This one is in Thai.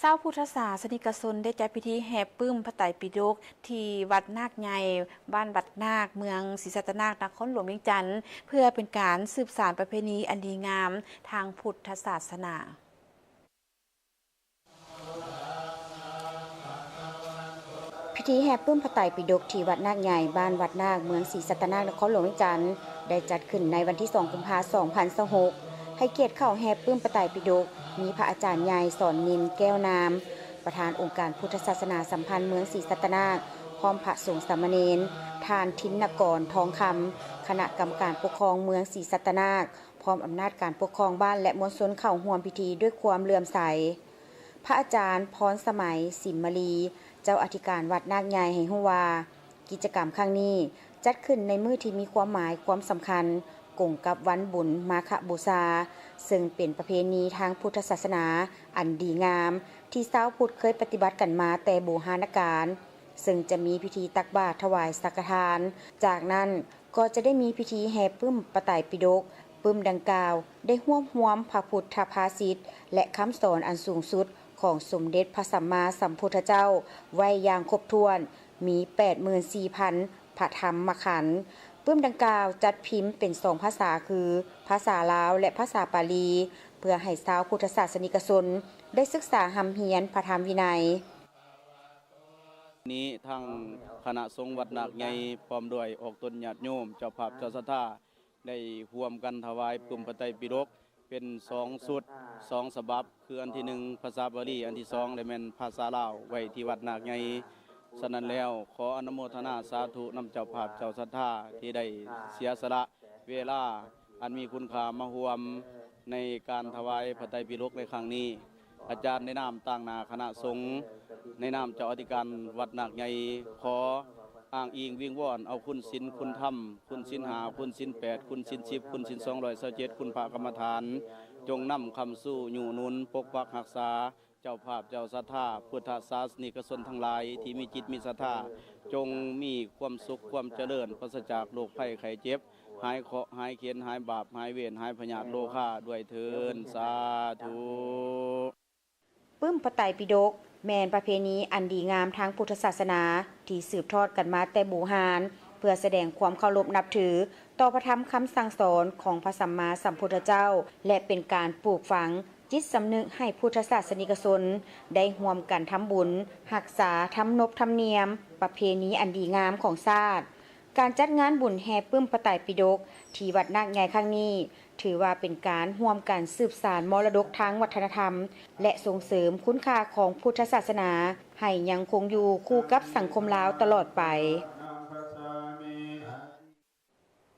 ชาวพุทธศาสนิกชนได้จัดพิธีแห่ปึ้มพระไตรปิฎกที่วัดนาคใหญ่บ้านวัดนาคเมืองศรีสัตนาคนครหลวงเวียงจันทร์เพื่อเป็นการสืบสานประเพณีอันดีงามทางพุทธศาสนาพิธีแห่ปึ้มพระไตรปิฎกที่วัดนาคใหญ่บ้านวัดนาคเมืองศรีสัตนครหลวงเวียงจันทร์ได้จัดขึ้นในวันที่2 กุมภาพันธ์ 2026ให้เกียรติเข้าแห่ปึ้มพระไตรปิฎกมีพระอาจารย์ใหญ่สอนนิมแก้วนามประธานองค์การพุทธศาสนาสัมพันธ์เมืองศรีสัตนาคพร้อมพระสงฆ์สามเณรทานทินกรทองคำคณะกรรมการปกครองเมืองศรีสัตนาคพร้อมอำนาจการปกครองบ้านและมวลชนเข้าร่วมพิธีด้วยความเลื่อมใสพระอาจารย์พรสมัยสิมมลีเจ้าอธิการวัดนาคใหญ่ให้ฮู้ว่ากิจกรรมครั้งนี้จัดขึ้นในมื้อที่มีความหมายความสำคัญกงกับวันบุญมาฆบูชาซึ่งเป็นประเพณีทางพุทธศาสนาอันดีงามที่ชาวพุทธเคยปฏิบัติกันมาแต่โบราณกาลซึ่งจะมีพิธีตักบาตรถวายสังฆทานจากนั้นก็จะได้มีพิธีแห่ปึ้มพระไตรปิฎกปึ้มดังกล่าวได้รวมพระพุทธภาษิตและคำสอนอันสูงสุดของสมเด็จพระสัมมาสัมพุทธเจ้าไว้อย่างครบถ้วนมี 84,000 พระธรรมขันธ์ปึ้มดังกล่าวจัดพิมพ์เป็น2ภาษาคือภาษาลาวและภาษาบาลีเพื่อให้ชาวพุทธศาสนิกชนได้ศึกษาหำเฮียนพระธรรมวินัยนี้ทางคณะสงฆ์วัดนาคใหญ่พร้อมด้วยออกตนญาติโยมเจ้าภาพเจ้าศรัทธาได้ร่วมกันถวายปึ้มพระไตรปิฎกเป็น2สุด2ฉบับคืออันที่1ภาษาบาลีอันที่2ได้แม่นภาษาลาวไว้ที่วัดนาคใหญ่ฉะนั้นแล้วขออนุโมทนาสาธุนำเจ้าภาพเจ้าศรัทธาที่ได้เสียสละเวลาอันมีคุณค่ามาร่วมในการถวายพระไตรปิฎกในครั้งนี้อาจารย์ในนามต่างนาคณะสงฆ์ในนามเจ้าอธิการวัดนาคใหญ่ขออ้างอิงวิงวอนเอาคุณศีลคุณธรรมคุณศีล5คุณศีล8คุณศีล10คุณศีล227คุณพระกรรมฐานจงนำคำสู้อยู่นุนปกปักรักษาเจ้าภาพเจ้าศรัทธาพุทธศาสนิกชนทั้งหลายที่มีจิตมีศรัทธาจงมีความสุขความเจริญปราศจากโรคภัยไข้เจ็บหายเคราะห์หายเข็ญหายบาปหายเวรหายพยาธิโรคาด้วยเถิดสาธุปึ้มพระไตรปิฎกแม่นประเพณีอันดีงามทางพุทธศาสนาที่สืบทอดกันมาแต่โบราณเพื่อแสดงความเคารพนับถือต่อพระธรรมคำสั่งสอนของพระสัมมาสัมพุทธเจ้าและเป็นการปลูกฝังจิตสำนึกให้พุทธศาสนิกชนได้ร่วมกันทำบุญรักษาธรรมนบธรรมเนียมประเพณีอันดีงามของชาติการจัดงานบุญแห่ปึ้มพระไตรปิฎกที่วัดนาคใหญ่ครั้งนี้ถือว่าเป็นการร่วมกันสืบสานมรดกทางวัฒนธรรมและส่งเสริมคุณค่าของพุทธศาสนาให้ยังคงอยู่คู่กับสังคมลาวตลอดไป